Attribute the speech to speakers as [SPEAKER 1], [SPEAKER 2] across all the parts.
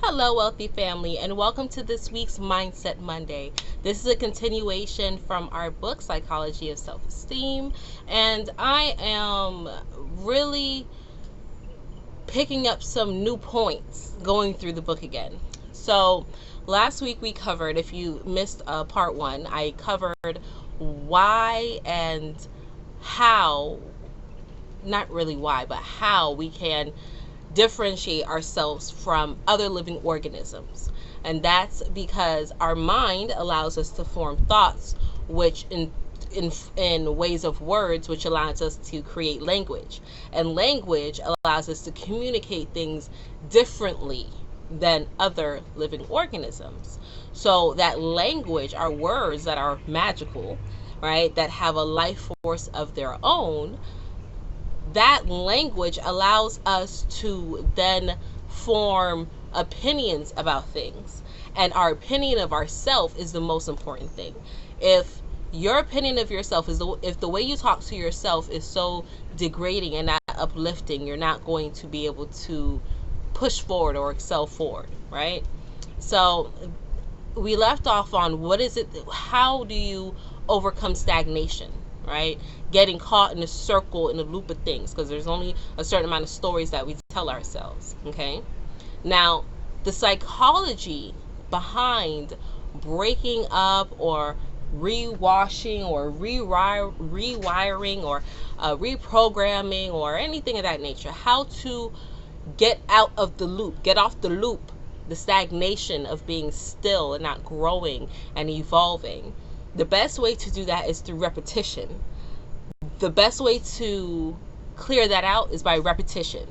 [SPEAKER 1] Hello, wealthy family, and welcome to this week's Mindset Monday. This is a continuation from our book, Psychology of Self-Esteem, and I am really picking up some new points going through the book again. So, last week we covered, if you missed part one, I covered why and how, not really why, but how we can differentiate ourselves from other living organisms. And that's because our mind allows us to form thoughts, which in ways of words, which allows us to create language. And language allows us to communicate things differently than other living organisms. So that language are words that are magical, right? That have a life force of their own. That language allows us to then form opinions about things. And our opinion of ourselves is the most important thing. If your opinion of yourself is if the way you talk to yourself is so degrading and not uplifting, you're not going to be able to push forward or excel forward, right? So we left off on how do you overcome stagnation, right? Getting caught in a circle, in a loop of things, because there's only a certain amount of stories that we tell ourselves, okay? Now, the psychology behind breaking up or rewashing or rewiring or reprogramming or anything of that nature, how to get out of the loop, get off the loop, the stagnation of being still and not growing and evolving. The best way to do that is through repetition. The best way to clear that out is by repetition.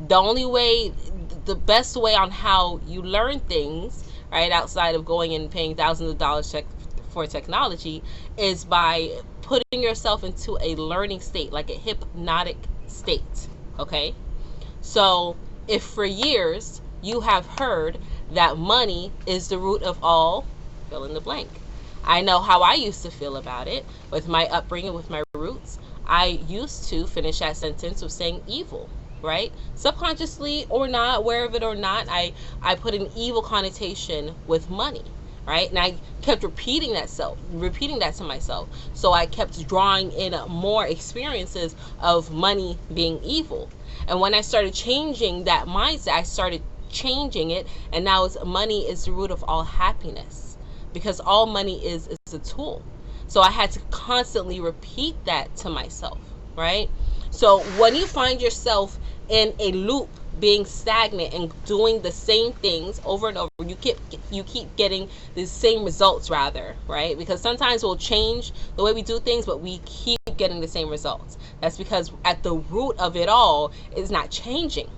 [SPEAKER 1] The best way on how you learn things, right, outside of going and paying thousands of dollars for technology, is by putting yourself into a learning state, like a hypnotic state, okay? So if for years you have heard that money is the root of all, fill in the blank. I know how I used to feel about it with my upbringing, with my roots. I used to finish that sentence with saying evil, right? Subconsciously or not, aware of it or not, I put an evil connotation with money, right? And I kept repeating that to myself. So I kept drawing in more experiences of money being evil. And when I started changing that mindset, I started changing it, and now money is the root of all happiness. Because all money is a tool. So I had to constantly repeat that to myself, right? So when you find yourself in a loop, being stagnant and doing the same things over and over, you keep getting the same results, rather, right? Because sometimes we'll change the way we do things, but we keep getting the same results. That's because at the root of it all is not changing,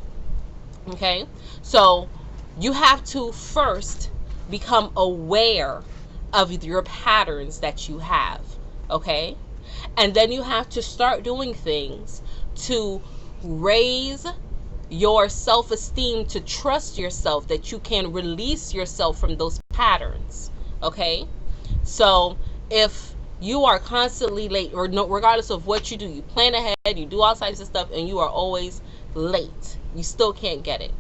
[SPEAKER 1] okay? So you have to first become aware of your patterns that you have, okay? And then you have to start doing things to raise your self-esteem, to trust yourself that you can release yourself from those patterns, okay? So if you are constantly late, or no, regardless of what you do, you plan ahead, you do all types of stuff, and you are always late, you still can't get it.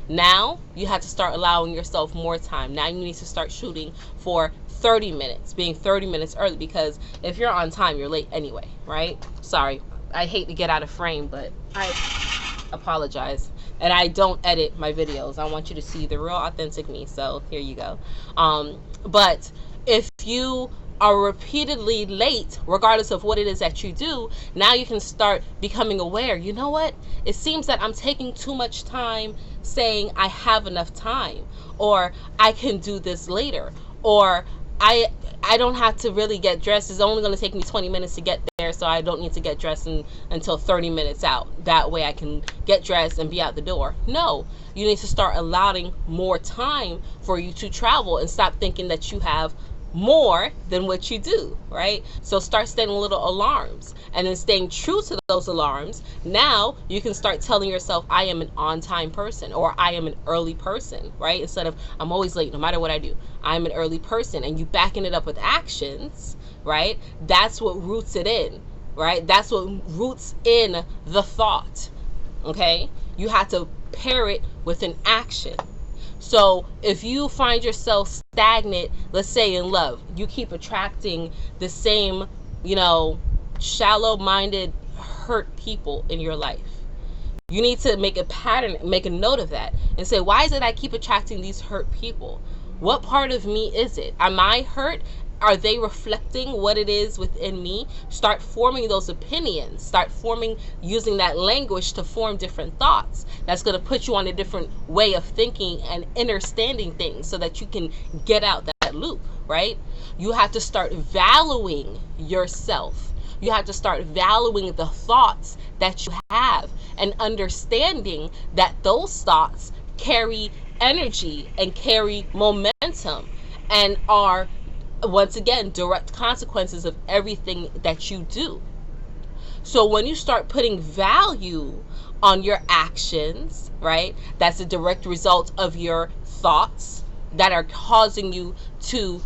[SPEAKER 1] Now you have to start allowing yourself more time. Now you need to start shooting for 30 minutes, being 30 minutes early, because if you're on time, you're late anyway, right? Sorry, I hate to get out of frame, but I apologize. And I don't edit my videos. I want you to see the real authentic me, so here you go. But if you are repeatedly late, regardless of what it is that you do, now you can start becoming aware. You know what? It seems that I'm taking too much time saying I have enough time, or I can do this later, or I don't have to really get dressed. It's only going to take me 20 minutes to get there, so I don't need to get dressed until 30 minutes out. That way I can get dressed and be out the door. No, you need to start allowing more time for you to travel and stop thinking that you have more than what you do, right? So start setting little alarms and then staying true to those alarms. Now you can start telling yourself, I am an on-time person, or I am an early person, right? Instead of I'm always late no matter what I do. I'm an early person, and you backing it up with actions, right? That's what roots it in, right? That's what roots in the thought, okay? You have to pair it with an action. So if you find yourself stagnant, let's say in love, you keep attracting the same, shallow-minded, hurt people in your life. You need to make a pattern, make a note of that, and say, why is it I keep attracting these hurt people? What part of me is it? Am I hurt? Are they reflecting what it is within me? Start forming those opinions. Start using that language to form different thoughts. That's going to put you on a different way of thinking and understanding things so that you can get out that loop, right? You have to start valuing yourself. You have to start valuing the thoughts that you have and understanding that those thoughts carry energy and carry momentum and are, once again, direct consequences of everything that you do. So when you start putting value on your actions, right, that's a direct result of your thoughts that are causing you to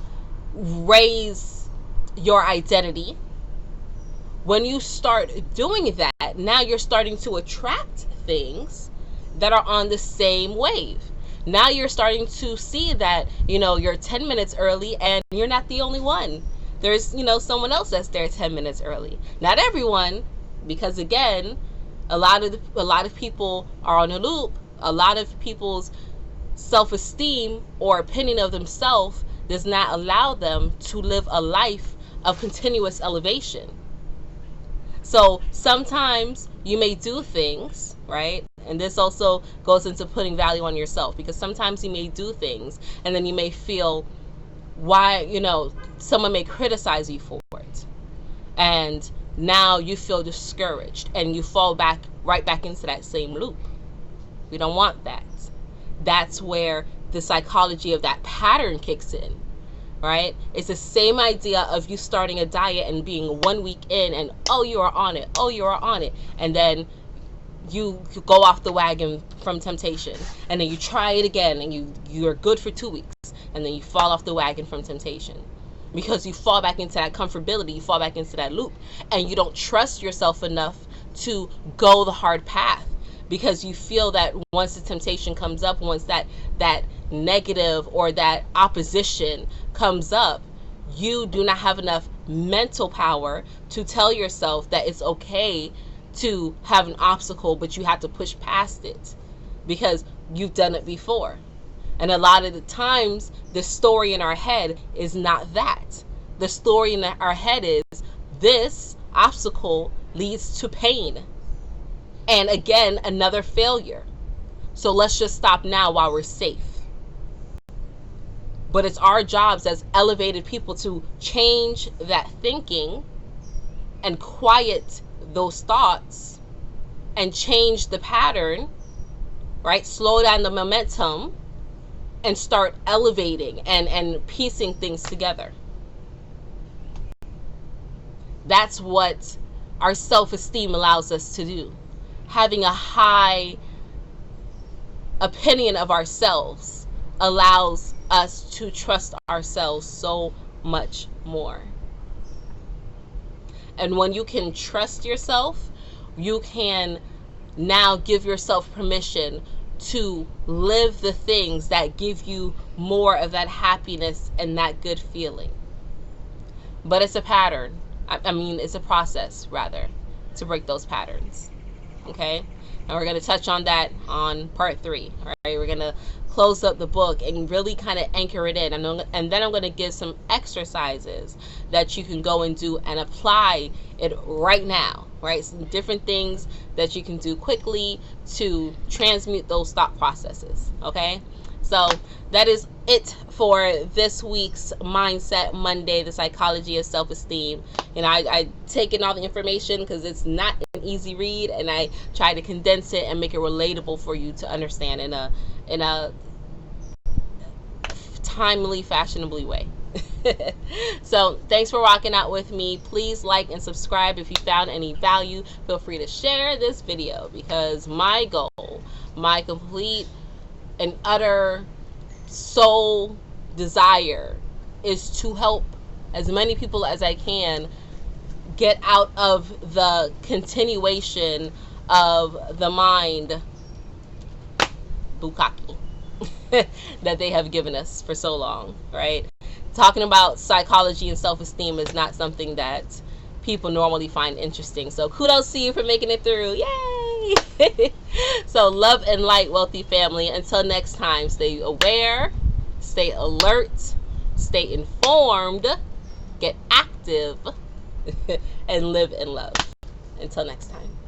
[SPEAKER 1] raise your identity. When you start doing that, now you're starting to attract things that are on the same wave. Now you're starting to see that, you're 10 minutes early and you're not the only one. There's, someone else that's there 10 minutes early. Not everyone, because again, a lot of people are on a loop. A lot of people's self-esteem or opinion of themselves does not allow them to live a life of continuous elevation. So sometimes you may do things, right? And this also goes into putting value on yourself, because sometimes you may do things and then you may feel why, someone may criticize you for it. And now you feel discouraged and you fall right back into that same loop. We don't want that. That's where the psychology of that pattern kicks in. Right? It's the same idea of you starting a diet and being 1 week in and, oh, you are on it. Oh, you are on it. And then you go off the wagon from temptation. And then you try it again and you're good for 2 weeks. And then you fall off the wagon from temptation. Because you fall back into that comfortability. You fall back into that loop. And you don't trust yourself enough to go the hard path. Because you feel that once the temptation comes up, once that negative or that opposition comes up, you do not have enough mental power to tell yourself that it's okay to have an obstacle, but you have to push past it because you've done it before. And a lot of the times, the story in our head is not that. The story in our head is this obstacle leads to pain. And again, another failure. So let's just stop now while we're safe. But it's our jobs as elevated people to change that thinking and quiet those thoughts and change the pattern, right? Slow down the momentum and start elevating and piecing things together. That's what our self-esteem allows us to do. Having a high opinion of ourselves allows us to trust ourselves so much more. And when you can trust yourself, you can now give yourself permission to live the things that give you more of that happiness and that good feeling. But it's a pattern. It's a process, rather, to break those patterns. Okay? And we're going to touch on that on part 3. All right? We're going to close up the book and really kind of anchor it in. And then I'm going to give some exercises that you can go and do and apply it right now. Right? Some different things that you can do quickly to transmute those thought processes. Okay? So that is it for this week's Mindset Monday, the Psychology of Self-Esteem. I take in all the information because it's not an easy read, and I try to condense it and make it relatable for you to understand in a timely, fashionably way. So thanks for rocking out with me. Please like and subscribe if you found any value. Feel free to share this video, because my goal, my complete and utter soul desire, is to help as many people as I can get out of the continuation of the mind bukkake. that they have given us for so long, right? Talking about psychology and self-esteem is not something that people normally find interesting. So kudos to you for making it through. Yay! So love and light, wealthy family. Until next time, stay aware, stay alert, stay informed, get active, and live in love. Until next time.